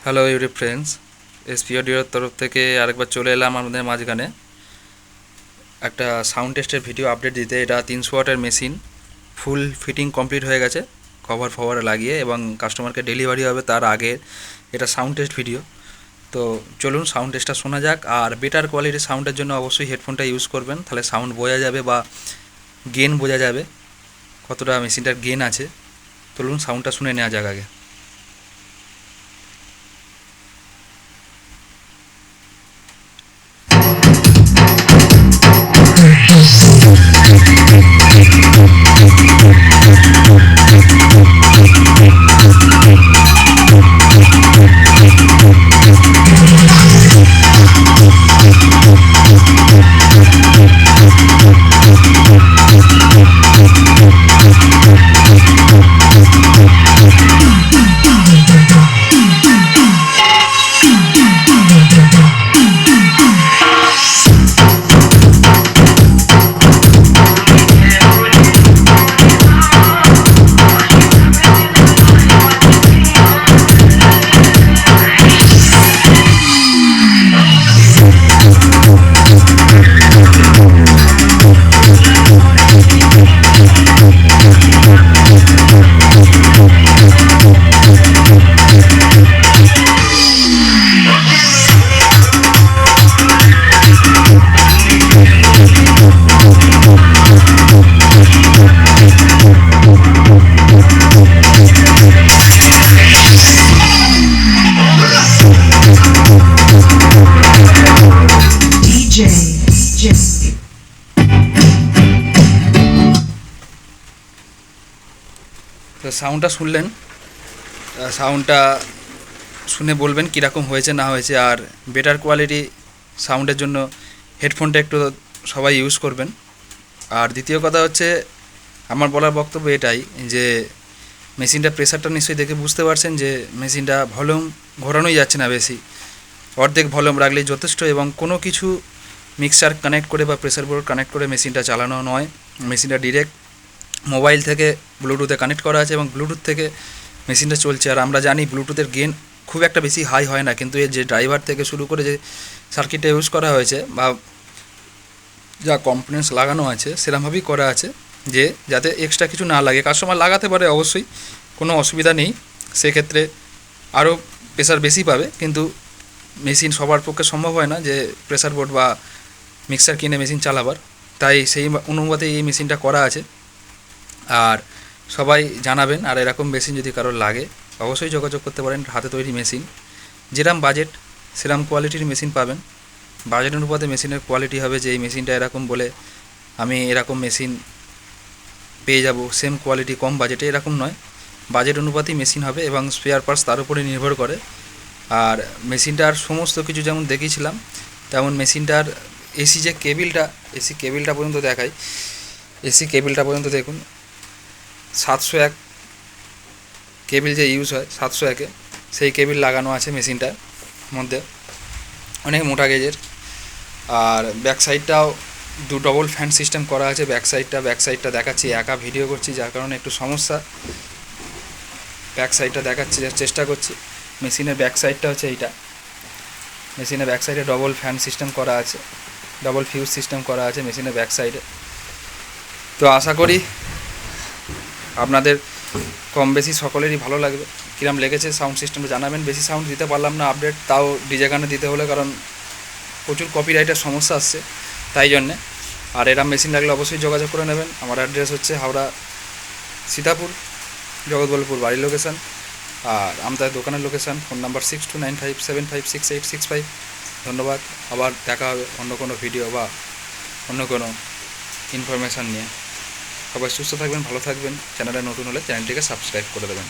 Hello YouTube friends, SP অডিওর তরফ থেকে আরেকবার চলে এলাম আমাদের মাঝখানে একটা সাউন্ড টেস্টের ভিডিও আপডেট দিতে। এটা 300 ওয়াটের মেশিন, ফুল ফিটিং কমপ্লিট হয়ে গেছে, কভার ফভার লাগিয়ে, এবং কাস্টমারকে ডেলিভারি হবে তার আগে। এটা সাউন্ড টেস্ট ভিডিও। তো চলুন সাউন্ড টেস্টটা শোনা যাক। আর বেটার কোয়ালিটির সাউন্ডের জন্য অবশ্যই হেডফোনটা ইউজ করবেন, তাহলে সাউন্ড বোঝা যাবে বা গেন বোঝা যাবে কতটা মেশিনটার গেন আছে। চলুন সাউন্ডটা শুনে নেওয়া যাক আগে। তো সাউন্ডটা শুনলেন, সাউন্ডটা শুনে বলবেন কীরকম হয়েছে না হয়েছে। আর বেটার কোয়ালিটি সাউন্ডের জন্য হেডফোনটা একটু সবাই ইউজ করবেন। আর দ্বিতীয় কথা হচ্ছে, আমার বলার বক্তব্য এটাই যে মেশিনটা প্রেসারটা নিশ্চয়ই দেখে বুঝতে পারছেন যে মেশিনটা ভলিউম ঘোরানোই যাচ্ছে না বেশি, অর্ধেক ভলিউম রাখলেই যথেষ্ট। এবং কোনো কিছু মিক্সার কানেক্ট করে বা প্রেসার বোর্ড কানেক্ট করে মেশিনটা চালানো নয়। মেশিনটা ডিরেক্ট মোবাইল থেকে ব্লুটুথে কানেক্ট করা আছে এবং ব্লুটুথ থেকে মেশিনটা চলছে। আর আমরা জানি ব্লুটুথের গেন খুব একটা বেশি হাই হয় না, কিন্তু এর যে ড্রাইভার থেকে শুরু করে যে সার্কিটটা ইউজ করা হয়েছে বা যা কম্পোনেন্টস লাগানো আছে সেরকমভাবেই করা আছে যে যাতে এক্সট্রা কিছু না লাগে। কাস্টমার লাগাতে পারে অবশ্যই, কোনো অসুবিধা নেই, সেক্ষেত্রে আরও প্রেসার বেশি পাবে। কিন্তু মেশিন সবার পক্ষে সম্ভব হয় না যে প্রেসার বোর্ড বা মিক্সার কিনে মেশিন চালাবার, তাই সেই অনুপাতে এই মেশিনটা করা আছে। আর সবাই জানাবেন, আর এরকম মেশিন যদি কারোর লাগে অবশ্যই যোগাযোগ করতে পারেন। হাতে তৈরি মেশিন, যেরকম বাজেট সেরকম কোয়ালিটির মেশিন পাবেন। বাজেট অনুপাতে মেশিনের কোয়ালিটি হবে যে এই মেশিনটা এরকম বলে আমি এরকম মেশিন পেয়ে যাব সেম কোয়ালিটি কম বাজেটে, এরকম নয়। বাজেট অনুপাতেই মেশিন হবে এবং স্পেয়ার পার্টস তার উপরে নির্ভর করে। আর মেশিনটার সমস্ত কিছু যেমন দেখিয়েছিলাম তেমন মেশিনটার এসি যে কেবিলটা, এসি কেবিলটা পর্যন্ত দেখাই। এসি কেবিলটা পর্যন্ত দেখুন, 701 কেবিল যে ইউজ হয় 701-এ, সেই কেবিল লাগানো আছে মেশিনটার মধ্যে, অনেক মোটা গেজের। আর ব্যাক সাইডটাও ডবল ফ্যান সিস্টেম করা আছে। ব্যাক সাইডটা দেখাচ্ছি, একা ভিডিও করছি যার কারণে একটু সমস্যা। ব্যাক সাইডটা দেখাচ্ছি, চেষ্টা করছি। মেশিনের ব্যাক সাইডটা হচ্ছে এইটা। মেশিনের ব্যাক সাইডে ডবল ফ্যান সিস্টেম করা আছে, ডবল ফিউজ সিস্টেম করা আছে মেশিনের ব্যাক সাইডে। তো আশা করি আপনাদের কম বেশি সকলেরই ভালো লাগবে। কিরম লেগেছে সাউন্ড সিস্টেমটা জানাবেন। বেশি সাউন্ড দিতে পারলাম না আপডেট, তাও ডিজে গানে দিতে হলে, কারণ প্রচুর কপিরাইটের সমস্যা আসছে তাই জন্যে। আর এরম মেশিন লাগলে অবশ্যই যোগাযোগ করে নেবেন। আমার অ্যাড্রেস হচ্ছে হাওড়া সীতাপুর, জগৎবল্লভপুর বাড়ির লোকেশান। আর আমাদের দোকানের লোকেশান, ফোন নাম্বার 6295756865। ধন্যবাদ। আবার দেখা হবে অন্য কোনো ভিডিও বা অন্য কোনো ইনফরমেশান নিয়ে। সবাই সুস্থ থাকবেন, ভালো থাকবেন। চ্যানেলে নতুন হলে চ্যানেলটিকে সাবস্ক্রাইব করে দেবেন।